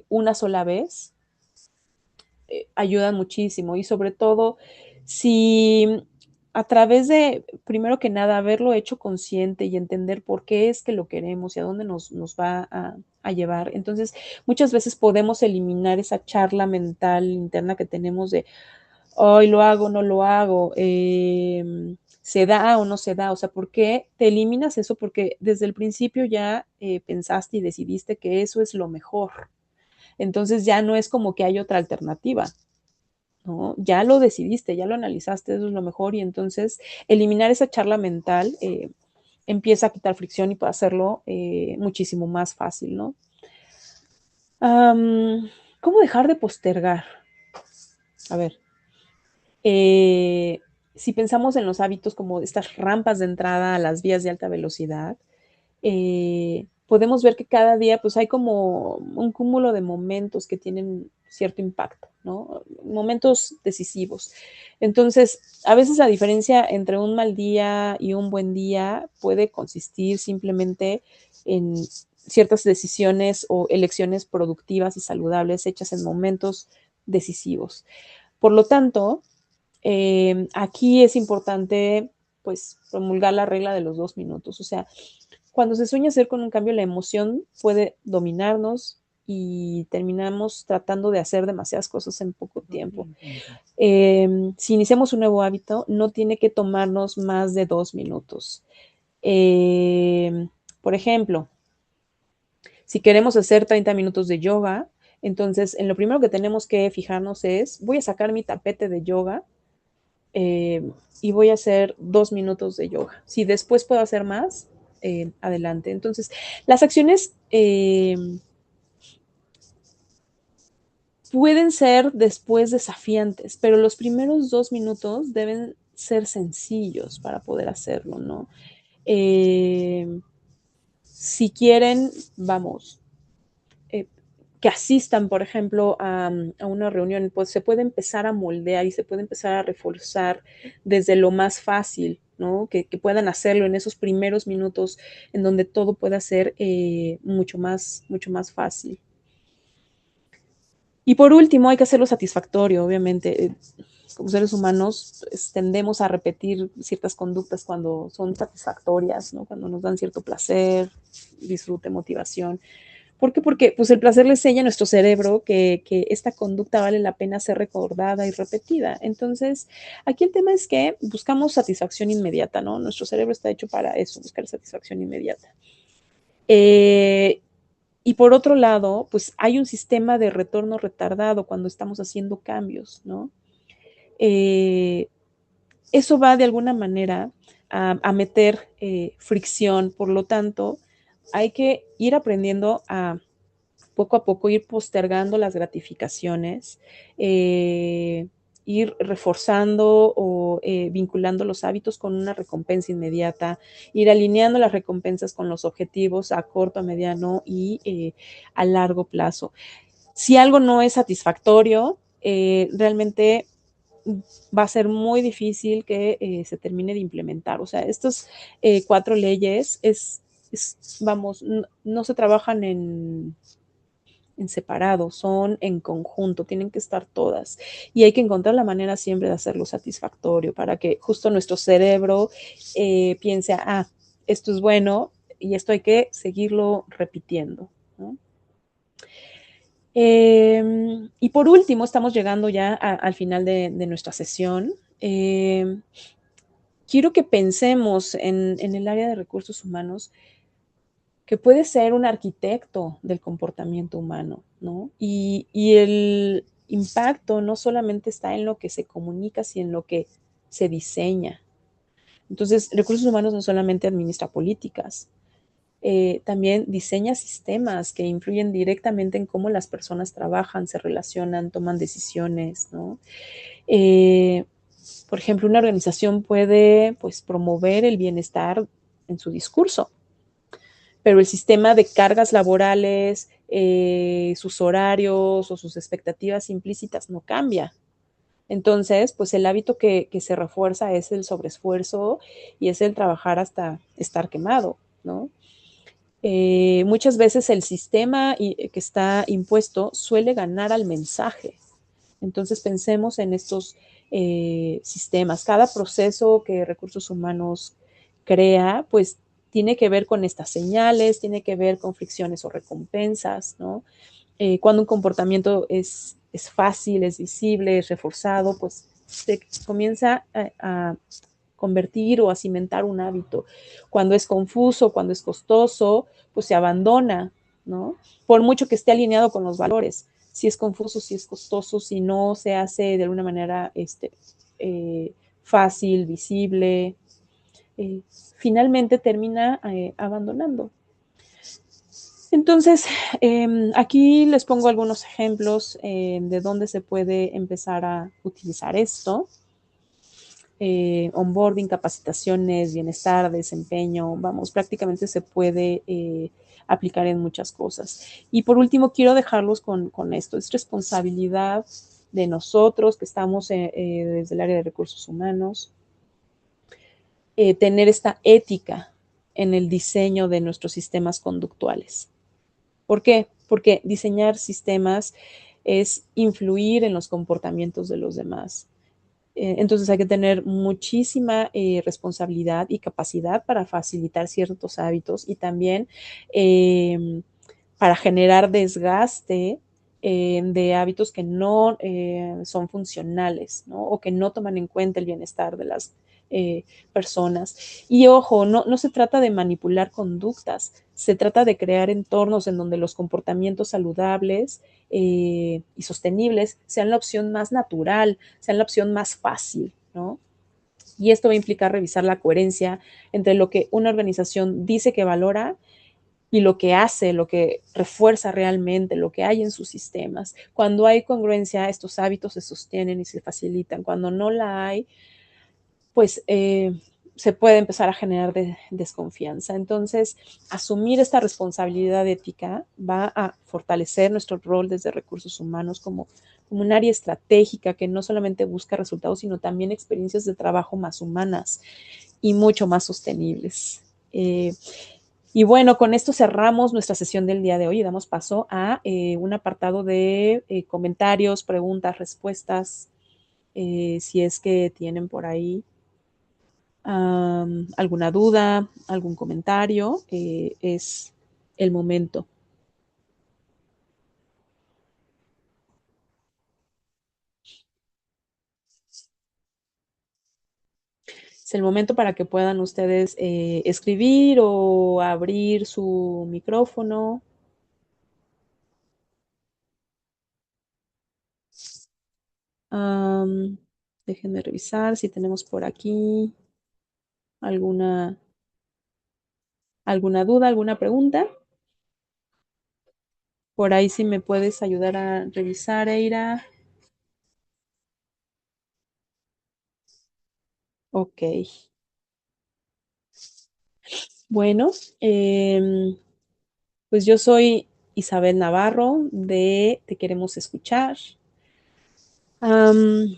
[SPEAKER 1] una sola vez ayudan muchísimo y sobre todo si a través de, primero que nada, haberlo hecho consciente y entender por qué es que lo queremos y a dónde nos va a llevar. Entonces, muchas veces podemos eliminar esa charla mental interna que tenemos de, hoy lo hago, no lo hago, se da o no se da, o sea, ¿por qué te eliminas eso? Porque desde el principio ya pensaste y decidiste que eso es lo mejor. Entonces ya no es como que hay otra alternativa, ¿no? Ya lo decidiste, ya lo analizaste, eso es lo mejor y entonces eliminar esa charla mental empieza a quitar fricción y puede hacerlo muchísimo más fácil, ¿no? ¿Cómo dejar de postergar? A ver, eh, si pensamos en los hábitos como estas rampas de entrada a las vías de alta velocidad, podemos ver que cada día pues hay como un cúmulo de momentos que tienen cierto impacto, ¿no? Momentos decisivos. Entonces, a veces la diferencia entre un mal día y un buen día puede consistir simplemente en ciertas decisiones o elecciones productivas y saludables hechas en momentos decisivos. Por lo tanto, aquí es importante pues promulgar la regla de los 2 minutos. O sea, cuando se sueña hacer con un cambio, la emoción puede dominarnos y terminamos tratando de hacer demasiadas cosas en poco tiempo. Si iniciamos un nuevo hábito, no tiene que tomarnos más de 2 minutos. Por ejemplo, si queremos hacer 30 minutos de yoga, entonces en lo primero que tenemos que fijarnos es, voy a sacar mi tapete de yoga y voy a hacer 2 minutos de yoga. Si después puedo hacer más, adelante. Entonces, las acciones pueden ser después desafiantes, pero los primeros 2 minutos deben ser sencillos para poder hacerlo, ¿no? Si quieren, vamos, eh, que asistan, por ejemplo, a una reunión, pues se puede empezar a moldear y se puede empezar a reforzar desde lo más fácil, ¿no? Que puedan hacerlo en esos primeros minutos en donde todo pueda ser mucho más fácil. Y por último, hay que hacerlo satisfactorio, obviamente. Como seres humanos pues, tendemos a repetir ciertas conductas cuando son satisfactorias, ¿no? Cuando nos dan cierto placer, disfrute, motivación. ¿Por qué? Porque pues, el placer le enseña a nuestro cerebro que esta conducta vale la pena ser recordada y repetida. Entonces, aquí el tema es que buscamos satisfacción inmediata, ¿no? Nuestro cerebro está hecho para eso, buscar satisfacción inmediata. Y por otro lado, pues hay un sistema de retorno retardado cuando estamos haciendo cambios, ¿no? Eh, Eso va de alguna manera a meter fricción, por lo tanto, hay que ir aprendiendo a poco a poco ir postergando las gratificaciones, ir reforzando o vinculando los hábitos con una recompensa inmediata, ir alineando las recompensas con los objetivos a corto, a mediano y a largo plazo. Si algo no es satisfactorio, realmente va a ser muy difícil que se termine de implementar. O sea, estas 4 leyes vamos, no se trabajan en separado, son en conjunto, tienen que estar todas. Y hay que encontrar la manera siempre de hacerlo satisfactorio para que justo nuestro cerebro piense, esto es bueno y esto hay que seguirlo repitiendo, ¿no? Y por último, estamos llegando ya al final de nuestra sesión. Quiero que pensemos en el área de recursos humanos que puede ser un arquitecto del comportamiento humano, ¿no? Y el impacto no solamente está en lo que se comunica, sino en lo que se diseña. Entonces, recursos humanos no solamente administra políticas, también diseña sistemas que influyen directamente en cómo las personas trabajan, se relacionan, toman decisiones, ¿no? Eh, por ejemplo, una organización puede, pues, promover el bienestar en su discurso, pero el sistema de cargas laborales, sus horarios o sus expectativas implícitas no cambia. Entonces, pues el hábito que se refuerza es el sobreesfuerzo y es el trabajar hasta estar quemado, ¿no? Muchas veces el sistema que está impuesto suele ganar al mensaje. Entonces pensemos en estos sistemas. Cada proceso que recursos humanos crea, pues tiene que ver con estas señales, tiene que ver con fricciones o recompensas, ¿no? Cuando un comportamiento es fácil, es visible, es reforzado, pues se comienza a convertir o a cimentar un hábito. Cuando es confuso, cuando es costoso, pues se abandona, ¿no? Por mucho que esté alineado con los valores. Si es confuso, si es costoso, si no se hace de alguna manera fácil, visible, eh, finalmente termina abandonando. Entonces, aquí les pongo algunos ejemplos de dónde se puede empezar a utilizar esto. Onboarding, capacitaciones, bienestar, desempeño, vamos, prácticamente se puede aplicar en muchas cosas. Y por último, quiero dejarlos con esto, es responsabilidad de nosotros que estamos desde el área de recursos humanos, tener esta ética en el diseño de nuestros sistemas conductuales. ¿Por qué? Porque diseñar sistemas es influir en los comportamientos de los demás. Entonces hay que tener muchísima responsabilidad y capacidad para facilitar ciertos hábitos y también para generar desgaste de hábitos que no son funcionales, ¿no? O que no toman en cuenta el bienestar de las personas. Y ojo, no se trata de manipular conductas, se trata de crear entornos en donde los comportamientos saludables y sostenibles sean la opción más natural, sean la opción más fácil, ¿no? Y esto va a implicar revisar la coherencia entre lo que una organización dice que valora y lo que hace, lo que refuerza realmente, lo que hay en sus sistemas. Cuando hay congruencia, estos hábitos se sostienen y se facilitan. Cuando no la hay, pues se puede empezar a generar desconfianza. Entonces, asumir esta responsabilidad ética va a fortalecer nuestro rol desde recursos humanos como un área estratégica que no solamente busca resultados, sino también experiencias de trabajo más humanas y mucho más sostenibles. Y bueno, con esto cerramos nuestra sesión del día de hoy y damos paso a un apartado de comentarios, preguntas, respuestas, si es que tienen por ahí alguna duda, algún comentario, es el momento. Es el momento para que puedan ustedes escribir o abrir su micrófono. Um, Déjenme revisar si tenemos por aquí alguna, alguna duda, alguna pregunta. Por ahí si me puedes ayudar a revisar, Eira. Ok. Bueno, pues yo soy Isabel Navarro de Te Queremos Escuchar. Um,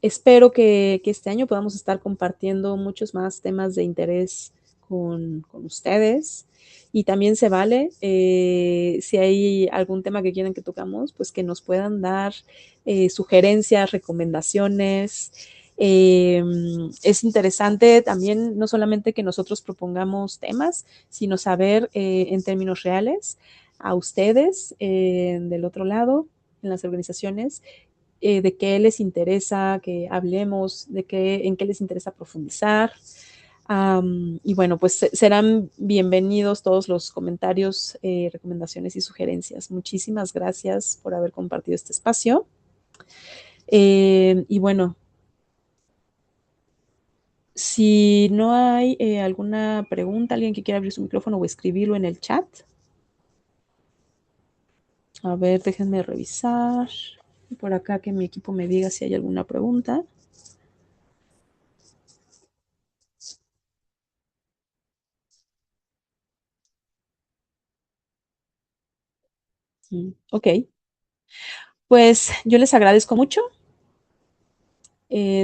[SPEAKER 1] Espero que este año podamos estar compartiendo muchos más temas de interés con ustedes. Y también se vale, si hay algún tema que quieran que tocamos, pues que nos puedan dar sugerencias, recomendaciones. Es interesante también no solamente que nosotros propongamos temas, sino saber en términos reales a ustedes del otro lado, en las organizaciones, de qué les interesa que hablemos, en qué les interesa profundizar. Y bueno, pues serán bienvenidos todos los comentarios, recomendaciones y sugerencias. Muchísimas gracias por haber compartido este espacio. Y bueno, Si no hay alguna pregunta, alguien que quiera abrir su micrófono o escribirlo en el chat. A ver, déjenme revisar. Por acá que mi equipo me diga si hay alguna pregunta. Ok, pues yo les agradezco mucho.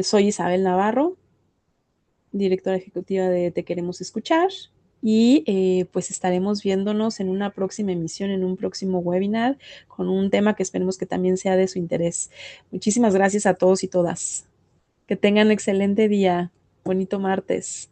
[SPEAKER 1] Soy Isabel Navarro, directora ejecutiva de Te Queremos Escuchar. Y pues estaremos viéndonos en una próxima emisión, en un próximo webinar, con un tema que esperemos que también sea de su interés. Muchísimas gracias a todos y todas. Que tengan un excelente día. Bonito martes.